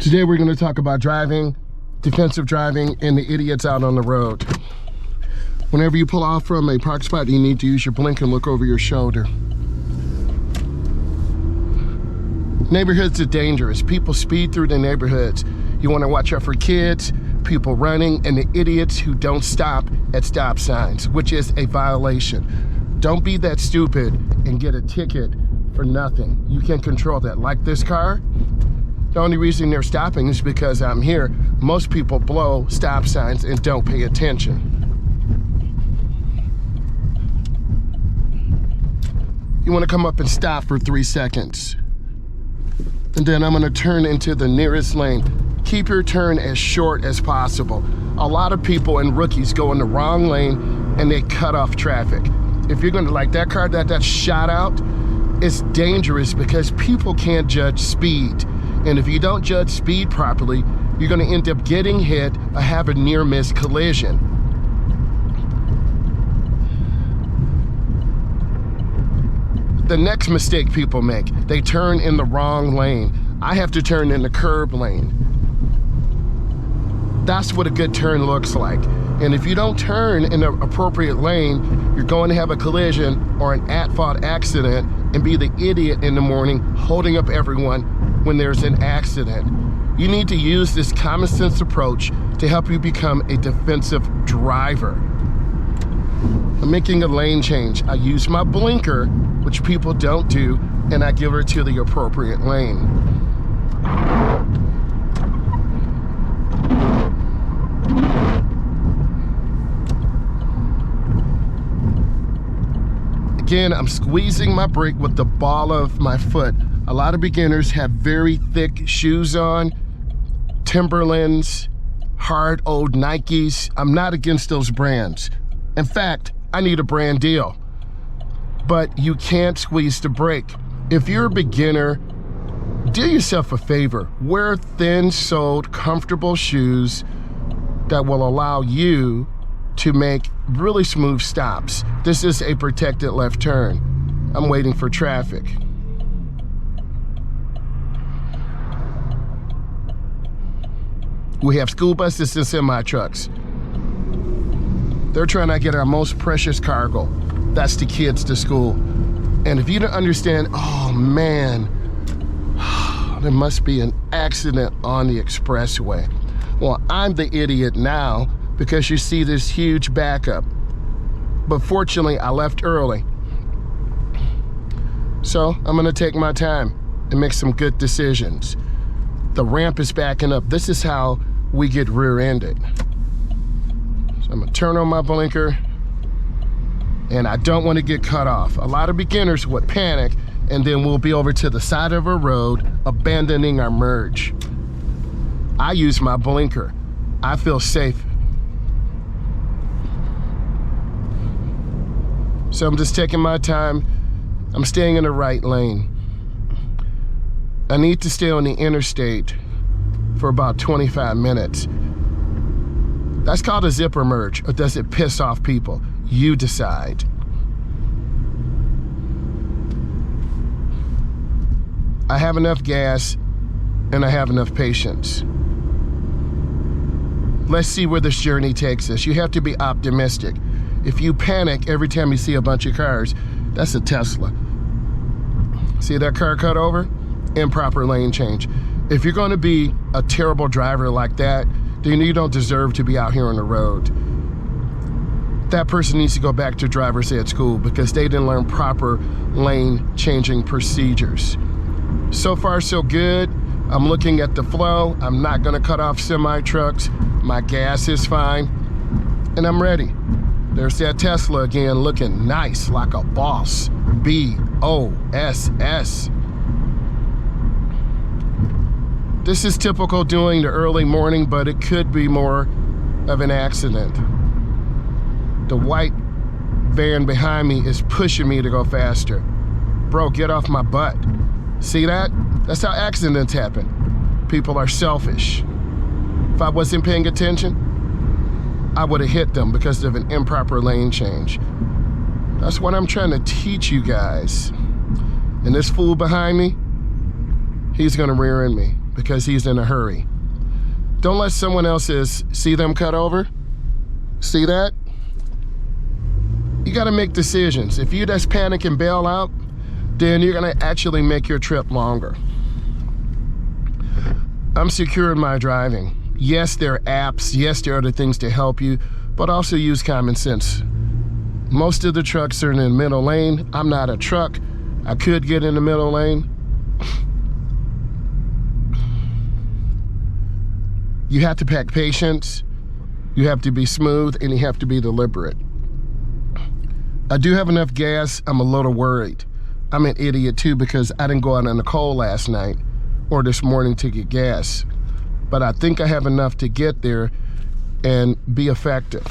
Today we're going to talk about driving, defensive driving, and the idiots out on the road. Whenever you pull off from a park spot, you need to use your blinker and look over your shoulder. Neighborhoods are dangerous. People speed through the neighborhoods. You want to watch out for kids, people running, and the idiots who don't stop at stop signs, which is a violation. Don't be that stupid and get a ticket for nothing. You can control that. Like this car, the only reason they're stopping is because I'm here. Most people blow stop signs and don't pay attention. You want to come up and stop for 3 seconds. And then I'm going to turn into the nearest lane. Keep your turn as short as possible. A lot of people and rookies go in the wrong lane and they cut off traffic. If you're going to, like that car that shot out, it's dangerous because people can't judge speed. And if you don't judge speed properly, you're going to end up getting hit or have a near-miss collision. The next mistake people make, they turn in the wrong lane. I have to turn in the curb lane. That's what a good turn looks like. And if you don't turn in the appropriate lane, you're going to have a collision or an at-fault accident and be the idiot in the morning holding up everyone when there's an accident. You need to use this common sense approach to help you become a defensive driver. I'm making a lane change. I use my blinker, which people don't do, and I give her to the appropriate lane. Again, I'm squeezing my brake with the ball of my foot. A lot of beginners have very thick shoes on, Timberlands, hard old Nikes. I'm not against those brands. In fact, I need a brand deal. But you can't squeeze the brake. If you're a beginner, do yourself a favor. Wear thin-soled, comfortable shoes that will allow you to make really smooth stops. This is a protected left turn. I'm waiting for traffic. We have school buses and semi-trucks. They're trying to get our most precious cargo. That's the kids to school. And if you don't understand, oh man, there must be an accident on the expressway. Well, I'm the idiot now because you see this huge backup. But fortunately, I left early. So I'm gonna take my time and make some good decisions. The ramp is backing up. This is how we get rear-ended. So I'm gonna turn on my blinker, and I don't want to get cut off. A lot of beginners would panic, and then we'll be over to the side of a road, abandoning our merge. I use my blinker. I feel safe. So I'm just taking my time. I'm staying in the right lane. I need to stay on the interstate for about 25 minutes. That's called a zipper merge, or does it piss off people? You decide. I have enough gas and I have enough patience. Let's see where this journey takes us. You have to be optimistic. If you panic every time you see a bunch of cars, that's a Tesla. See that car cut over? Improper lane change. If you're going to be a terrible driver like that, then you don't deserve to be out here on the road. That person needs to go back to driver's ed school because they didn't learn proper lane changing procedures. So far, so good. I'm looking at the flow. I'm not gonna cut off semi-trucks. My gas is fine, and I'm ready. There's that Tesla again, looking nice, like a boss. B-O-S-S. This is typical during the early morning, but it could be more of an accident. The white van behind me is pushing me to go faster. Bro, get off my butt. See that? That's how accidents happen. People are selfish. If I wasn't paying attention, I would have hit them because of an improper lane change. That's what I'm trying to teach you guys. And this fool behind me, he's gonna rear end me. because he's in a hurry. Don't let someone else's, see them cut over? See that? You gotta make decisions. If you just panic and bail out, then you're gonna actually make your trip longer. I'm secure in my driving. Yes, there are apps. Yes, there are other things to help you, but also use common sense. Most of the trucks are in the middle lane. I'm not a truck. I could get in the middle lane. You have to pack patience. You have to be smooth, and you have to be deliberate. I do have enough gas. I'm a little worried. I'm an idiot too because I didn't go out in the cold last night or this morning to get gas. But I think I have enough to get there and be effective.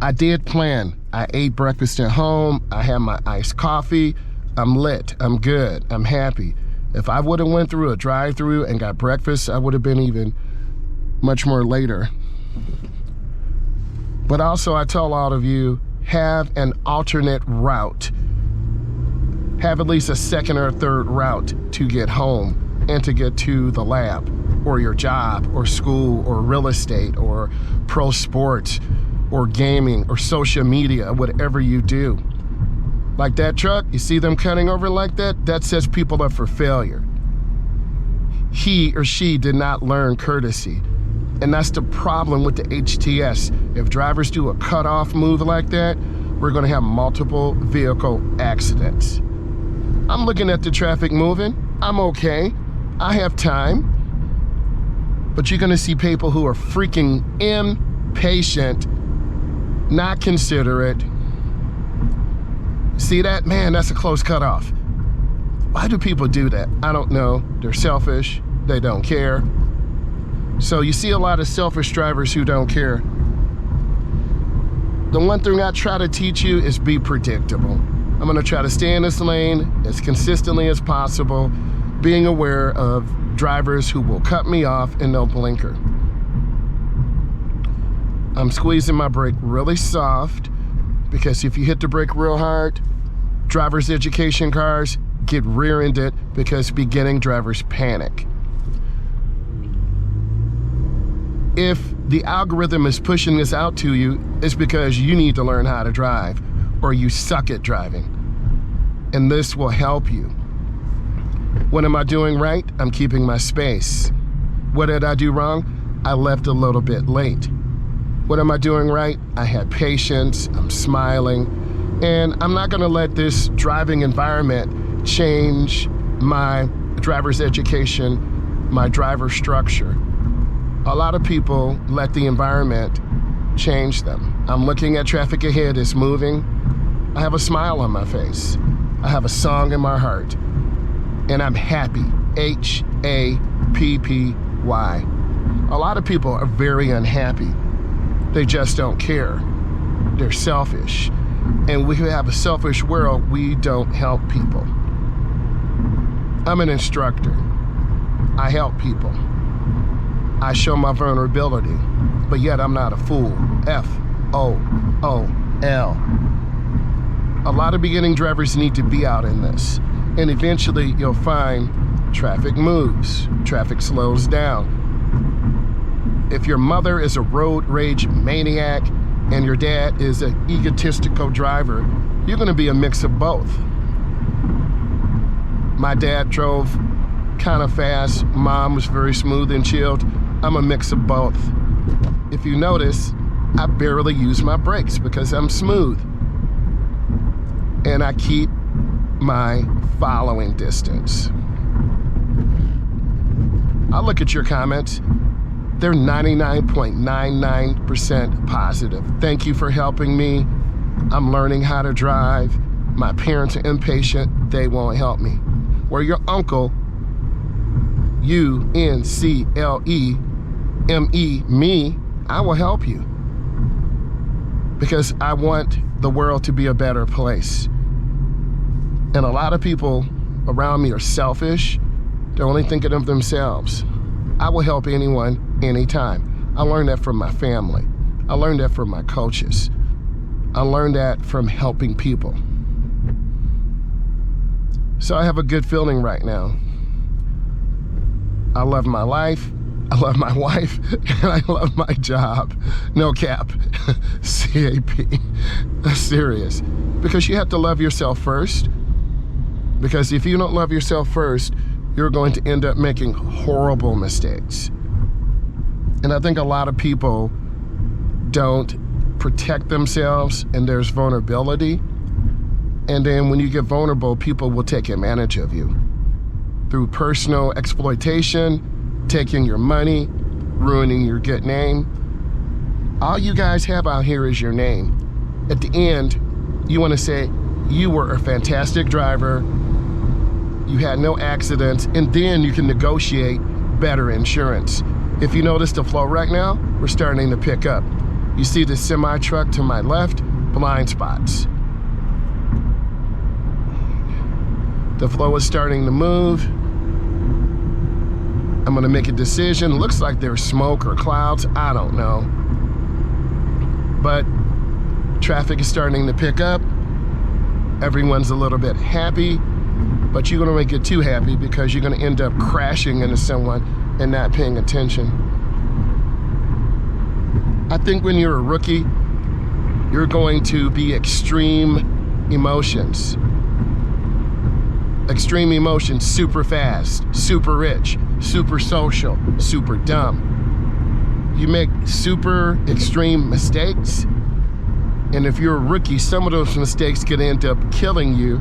I did plan. I ate breakfast at home. I had my iced coffee. I'm lit. I'm good. I'm happy. If I would have went through a drive-through and got breakfast, I would have been even much more later. But also, I tell all of you, have an alternate route. Have at least a second or third route to get home and to get to the lab or your job or school or real estate or pro sports or gaming or social media, whatever you do. Like that truck, you see them cutting over like that? That sets people up for failure. He or she did not learn courtesy. And that's the problem with the HTS. If drivers do a cutoff move like that, we're gonna have multiple vehicle accidents. I'm looking at the traffic moving. I'm okay. I have time. But you're gonna see people who are freaking impatient, not considerate. See that? Man, that's a close cutoff. Why do people do that? I don't know. They're selfish. They don't care. So you see a lot of selfish drivers who don't care. The one thing I try to teach you is be predictable. I'm gonna try to stay in this lane as consistently as possible, being aware of drivers who will cut me off and no blinker. I'm squeezing my brake really soft because if you hit the brake real hard, driver's education cars get rear-ended because beginning drivers panic. If the algorithm is pushing this out to you, it's because you need to learn how to drive or you suck at driving. And this will help you. What am I doing right? I'm keeping my space. What did I do wrong? I left a little bit late. What am I doing right? I had patience, I'm smiling, and I'm not gonna let this driving environment change my driver's education, my driver structure. A lot of people let the environment change them. I'm looking at traffic ahead, it's moving. I have a smile on my face. I have a song in my heart. And I'm happy, Happy. A lot of people are very unhappy. They just don't care. They're selfish. And we have a selfish world, we don't help people. I'm an instructor. I help people. I show my vulnerability, but yet I'm not a fool. F-O-O-L. A lot of beginning drivers need to be out in this. And eventually you'll find traffic moves, traffic slows down. If your mother is a road rage maniac and your dad is an egotistical driver, you're gonna be a mix of both. My dad drove kind of fast, mom was very smooth and chilled. I'm a mix of both. If you notice, I barely use my brakes because I'm smooth. And I keep my following distance. I'll look at your comments. They're 99.99% positive. Thank you for helping me. I'm learning how to drive. My parents are impatient. They won't help me. Where your uncle, U-N-C-L-E-M-E, me, I will help you. Because I want the world to be a better place. And a lot of people around me are selfish. They're only thinking of themselves. I will help anyone, anytime. I learned that from my family. I learned that from my coaches. I learned that from helping people. So I have a good feeling right now. I love my life, I love my wife, and I love my job. No cap. CAP. That's serious. Because you have to love yourself first. Because if you don't love yourself first, you're going to end up making horrible mistakes. And I think a lot of people don't protect themselves, and there's vulnerability. And then when you get vulnerable, people will take advantage of you through personal exploitation, taking your money, ruining your good name. All you guys have out here is your name. At the end, you want to say you were a fantastic driver, you had no accidents, and then you can negotiate better insurance. If you notice the flow right now, we're starting to pick up. You see the semi truck to my left, blind spots. The flow is starting to move. I'm gonna make a decision. Looks like there's smoke or clouds, I don't know. But traffic is starting to pick up. Everyone's a little bit happy, but you're gonna make it too happy because you're gonna end up crashing into someone and not paying attention. I think when you're a rookie, you're going to be extreme emotions. Extreme emotions, super fast, super rich, super social, super dumb. You make super extreme mistakes, and if you're a rookie, some of those mistakes could end up killing you